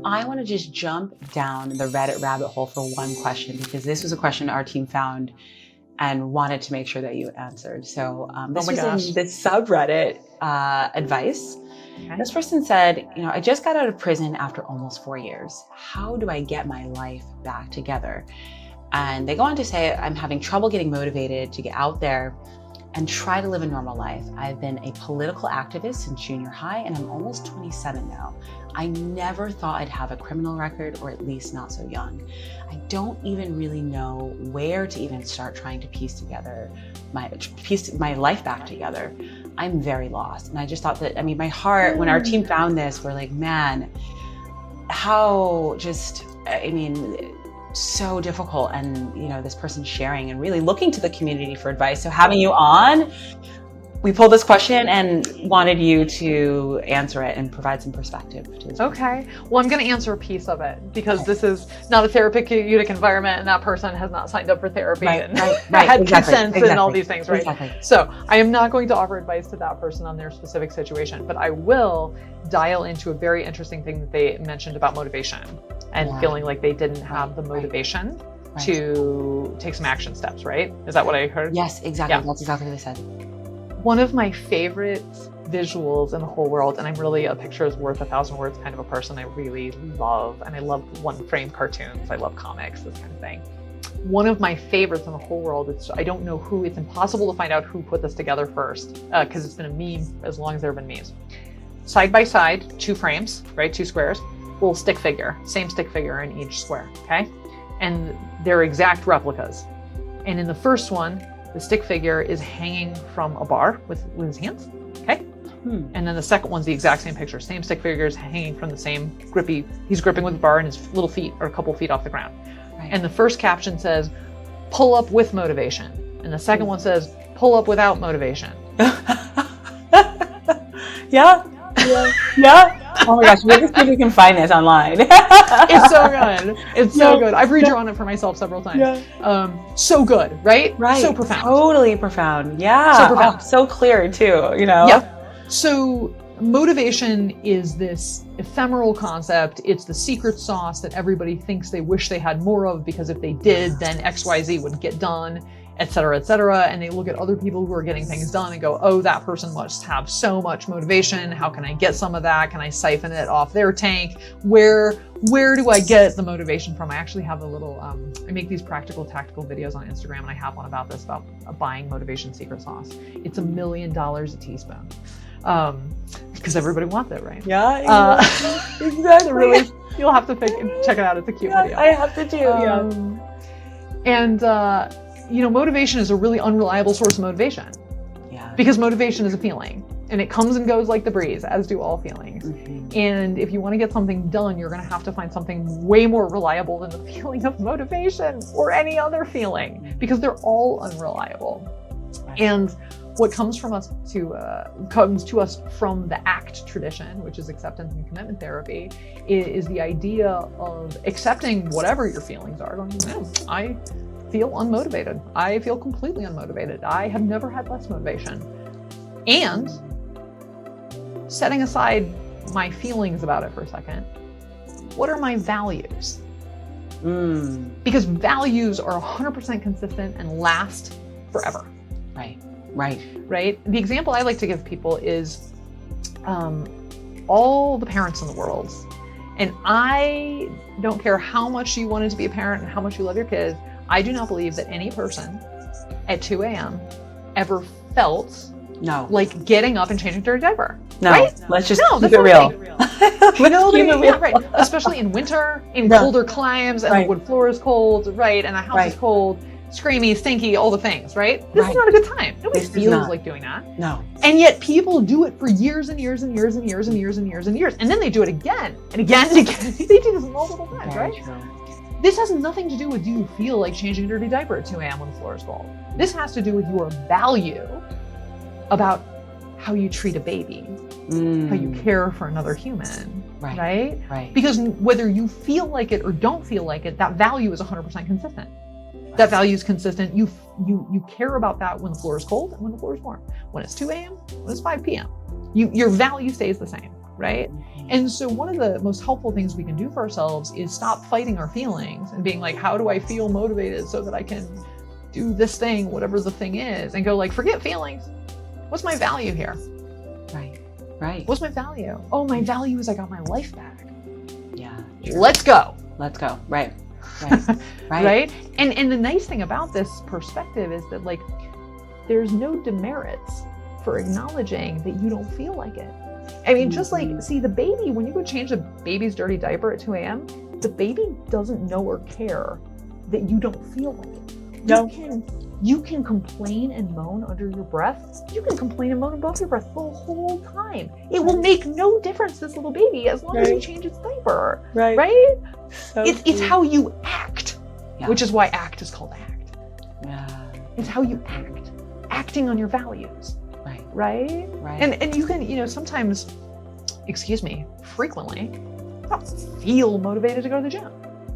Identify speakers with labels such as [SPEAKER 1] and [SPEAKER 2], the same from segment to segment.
[SPEAKER 1] I want to just jump down the Reddit rabbit hole for one question, because this was a question our team found and wanted to make sure that you answered. So this was in the subreddit advice. Okay. This person said, I just got out of prison after almost 4 years. How do I get my life back together? And they go on to say, I'm having trouble getting motivated to get out there and try to live a normal life. I've been a political activist since junior high, and I'm almost 27 now. I never thought I'd have a criminal record, or at least not so young. I don't even really know where to even start trying to piece my life back together. I'm very lost. And I just thought that, my heart, when our team found this, we're like, man, how so difficult. And this person sharing and really looking to the community for advice. So having you on, we pulled this question and wanted you to answer it and provide some perspective to this.
[SPEAKER 2] Okay. Well, I'm going to answer a piece of it, because this is not a therapeutic environment, and that person has not signed up for therapy and had consent and all these things, right?
[SPEAKER 1] Exactly.
[SPEAKER 2] So I am not going to offer advice to that person on their specific situation, but I will dial into a very interesting thing that they mentioned about motivation and feeling like they didn't have the motivation to take some action steps, right? Is that what I heard?
[SPEAKER 1] Yes, exactly. Yeah. That's exactly what they said.
[SPEAKER 2] One of my favorite visuals in the whole world, and I'm really a picture is worth 1,000 words kind of a person. I really love, and I love one-frame cartoons. I love comics, this kind of thing. One of my favorites in the whole world, I don't know who, it's impossible to find out who put this together first, because it's been a meme as long as there have been memes. Side by side, 2 frames, right? 2 squares, little stick figure, same stick figure in each square, okay? And they're exact replicas. And in the first one, the stick figure is hanging from a bar with his hands, okay? And then the second one's the exact same picture. Same stick figure is hanging from the same he's gripping with the bar, and his little feet are a couple feet off the ground. Right. And the first caption says, pull up with motivation. And the second one says, pull up without motivation.
[SPEAKER 1] Yeah. Oh my gosh, maybe we can find this online.
[SPEAKER 2] It's so good. It's so good. I've redrawn it for myself several times. Yeah. So good, right?
[SPEAKER 1] Right.
[SPEAKER 2] So profound.
[SPEAKER 1] Totally profound. Yeah.
[SPEAKER 2] So profound.
[SPEAKER 1] Oh, so clear too,
[SPEAKER 2] Yeah. So motivation is this ephemeral concept. It's the secret sauce that everybody thinks they wish they had more of, because if they did, then XYZ would get done, et cetera, et cetera. And they look at other people who are getting things done and go, oh, that person must have so much motivation. How can I get some of that? Can I siphon it off their tank? Where do I get the motivation from? I actually have a little, I make these practical, tactical videos on Instagram, and I have one about this, about buying motivation secret sauce. It's $1 million a teaspoon. Because everybody wants it, right?
[SPEAKER 1] Yeah, exactly.
[SPEAKER 2] Really, you'll have to check it out. It's a cute video.
[SPEAKER 1] I have to too.
[SPEAKER 2] And motivation is a really unreliable source of motivation. Yeah. Because motivation is a feeling, and it comes and goes like the breeze, as do all feelings. Mm-hmm. And if you want to get something done, you're going to have to find something way more reliable than the feeling of motivation or any other feeling, because they're all unreliable. Right. And what comes to us from the ACT tradition, which is acceptance and commitment therapy, is the idea of accepting whatever your feelings are. Going, I feel unmotivated. I feel completely unmotivated. I have never had less motivation. And setting aside my feelings about it for a second, what are my values? Because values are 100% consistent and last forever. Right? The example I like to give people is all the parents in the world. And I don't care how much you wanted to be a parent and how much you love your kids, I do not believe that any person at 2 a.m. ever felt like getting up and changing their diaper.
[SPEAKER 1] No,
[SPEAKER 2] right?
[SPEAKER 1] Let's just keep it real.
[SPEAKER 2] Right. Especially in winter, in colder climes, and the wood floor is cold, right? And the house is cold, screamy, stinky, all the things, right? This is not a good time. Nobody feels like doing that.
[SPEAKER 1] No.
[SPEAKER 2] And yet people do it for years and years and years and years and years and years and years. And then they do it again and again and again. They do this multiple times, right? True. This has nothing to do with, do you feel like changing a dirty diaper at 2 a.m. when the floor is cold? This has to do with your value about how you treat a baby, how you care for another human, right? Because whether you feel like it or don't feel like it, that value is 100% consistent. That value is consistent. You care about that when the floor is cold and when the floor is warm. When it's 2 a.m., when it's 5 p.m. Your value stays the same. right? And so one of the most helpful things we can do for ourselves is stop fighting our feelings and being like, how do I feel motivated so that I can do this thing, whatever the thing is, and go like, forget feelings. What's my value here?
[SPEAKER 1] Right.
[SPEAKER 2] What's my value? Oh, my value is I got my life back.
[SPEAKER 1] Yeah.
[SPEAKER 2] True. Let's go.
[SPEAKER 1] Right.
[SPEAKER 2] Right. And the nice thing about this perspective is that like, there's no demerits for acknowledging that you don't feel like it. I mean, just like, see the baby, when you go change the baby's dirty diaper at 2 a.m., the baby doesn't know or care that you don't feel like it.
[SPEAKER 1] No.
[SPEAKER 2] You can complain and moan under your breath. You can complain and moan above your breath the whole time. It will make no difference, this little baby, as long as you change its diaper. Right? So it's how you act, which is why ACT is called ACT.
[SPEAKER 1] Yeah.
[SPEAKER 2] It's how you act. Acting on your values. Right? And you can, sometimes, frequently, I don't feel motivated to go to the gym.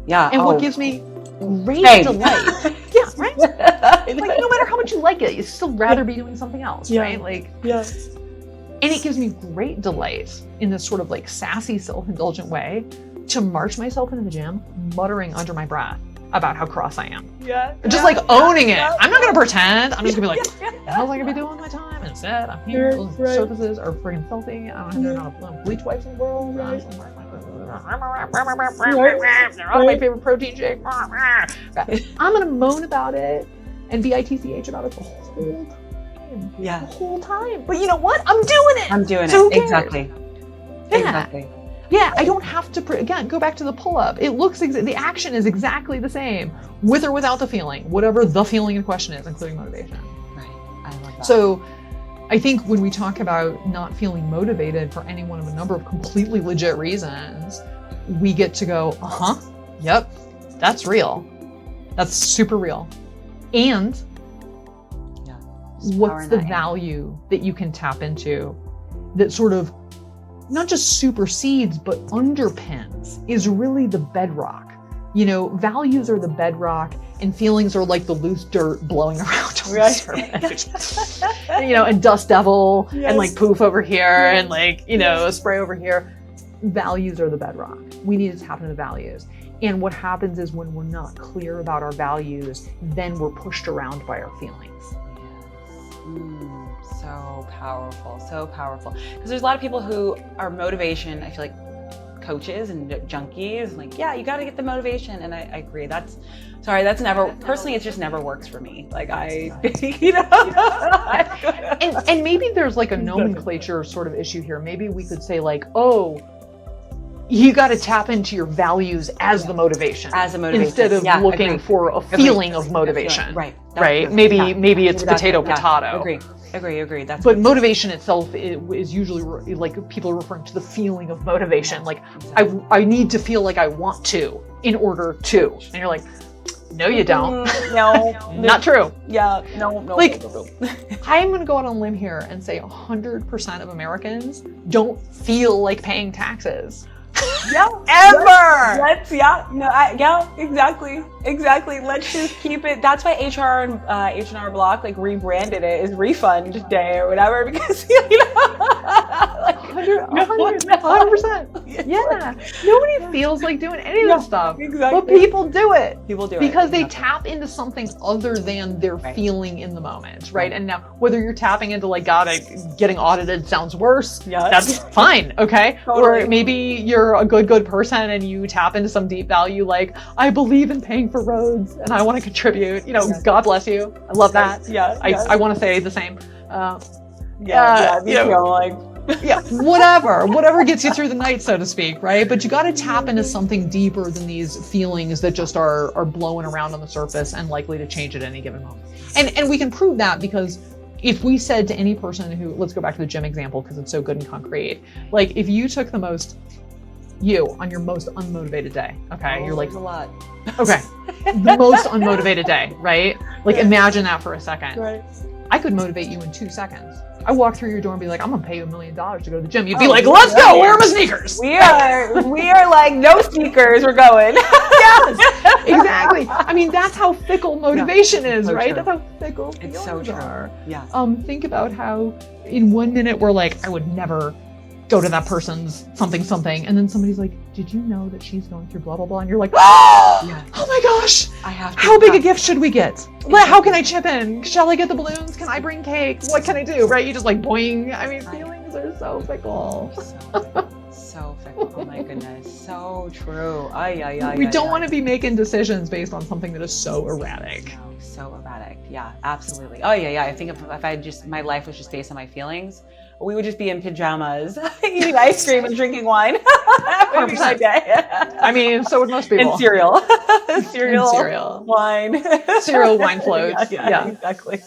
[SPEAKER 1] Yeah.
[SPEAKER 2] And what gives me great delight. Yeah, right? Like, no matter how much you like it, you'd still rather be doing something else, right? Like, and it gives me great delight in this sort of like sassy, self-indulgent way to march myself into the gym, muttering under my breath about how cross I am. Just like owning it. I'm not gonna pretend. I'm just gonna be like, how's I gonna be doing with my time? Instead, I'm here. Surfaces are friggin' filthy. I don't know, there are not bleach wipes in the world. They're all my favorite protein shake. I'm gonna moan about it and bitch about it the whole time. The whole time. But you know what? I'm doing it. So
[SPEAKER 1] exactly.
[SPEAKER 2] Yeah, I don't have to, again, go back to the pull-up. It looks, the action is exactly the same, with or without the feeling, whatever the feeling in question is, including motivation.
[SPEAKER 1] Right, I love that.
[SPEAKER 2] So I think when we talk about not feeling motivated for any one of a number of completely legit reasons, we get to go, yep, that's real. That's super real. And what's the value that you can tap into that sort of not just supersedes, but underpins is really the bedrock. Values are the bedrock and feelings are like the loose dirt blowing around on the surface. And dust devil and like poof over here and like, a spray over here. Values are the bedrock. We need to tap into values. And what happens is when we're not clear about our values, then we're pushed around by our feelings.
[SPEAKER 1] So powerful. Because there's a lot of people who are motivation, I feel like coaches and junkies, like, you got to get the motivation. And I agree. That's never, personally, it just never works for me. Like
[SPEAKER 2] and maybe there's like a nomenclature sort of issue here. Maybe we could say like, oh, you got to tap into your values as the motivation. Instead of looking for a feeling of motivation. Right. Maybe it's potato.
[SPEAKER 1] Agree.
[SPEAKER 2] But motivation itself is usually like people are referring to the feeling of motivation. Like I need to feel like I want to in order to. And you're like, no, you don't.
[SPEAKER 1] No.
[SPEAKER 2] Not true.
[SPEAKER 1] Yeah. No.
[SPEAKER 2] Like, I'm going to go out on a limb here and say 100% of Americans don't feel like paying taxes.
[SPEAKER 1] Ever. Exactly. Let's just keep it. That's why HR and H&R Block like rebranded it as refund day or whatever, because
[SPEAKER 2] like 100%. Yeah. Nobody feels like doing any of this stuff.
[SPEAKER 1] Exactly.
[SPEAKER 2] But people do it. Because they
[SPEAKER 1] exactly.
[SPEAKER 2] tap into something other than their feeling in the moment, right? And now whether you're tapping into like, God, getting audited sounds worse. That's fine. Okay. Or maybe you're a good person and you tap into some deep value like, I believe in paying for roads and I want to contribute. God bless you. I love that. I want to say the same. Whatever gets you through the night, so to speak, right? But you got to tap into something deeper than these feelings that just are blowing around on the surface and likely to change at any given moment. And we can prove that because if we said to any person who, let's go back to the gym example because it's so good and concrete, like if you took you on your most unmotivated day, okay? You're like,
[SPEAKER 1] a lot.
[SPEAKER 2] Okay, the most unmotivated day, right? Like imagine that for a second.
[SPEAKER 1] Right.
[SPEAKER 2] I could motivate you in 2 seconds. I walk through your door and be like, I'm gonna pay you $1 million to go to the gym. You'd be like, let's go, where are my sneakers?
[SPEAKER 1] We are like, no sneakers, we're going.
[SPEAKER 2] Yes, exactly. I mean, that's how fickle motivation is, so right? True. That's how fickle feelings are.
[SPEAKER 1] Yeah.
[SPEAKER 2] Think about how in 1 minute we're like, I would never go to that person's something, and then somebody's like, did you know that she's going through blah blah blah, and you're like, oh my gosh,
[SPEAKER 1] I have to.
[SPEAKER 2] How big a gift should we get? How can I chip in? Shall I get the balloons? Can I bring cake? What can I do? Right? You just like boing. I mean, feelings are so fickle.
[SPEAKER 1] So fickle. Oh my goodness. So true.
[SPEAKER 2] We don't want to be making decisions based on something that is so erratic.
[SPEAKER 1] So erratic. Yeah, absolutely. I think if my life was just based on my feelings, we would just be in pajamas, eating ice cream and drinking wine. That would be my day.
[SPEAKER 2] I mean, so would most people.
[SPEAKER 1] And cereal. Cereal. Wine.
[SPEAKER 2] Cereal, wine floats.
[SPEAKER 1] Yeah, exactly.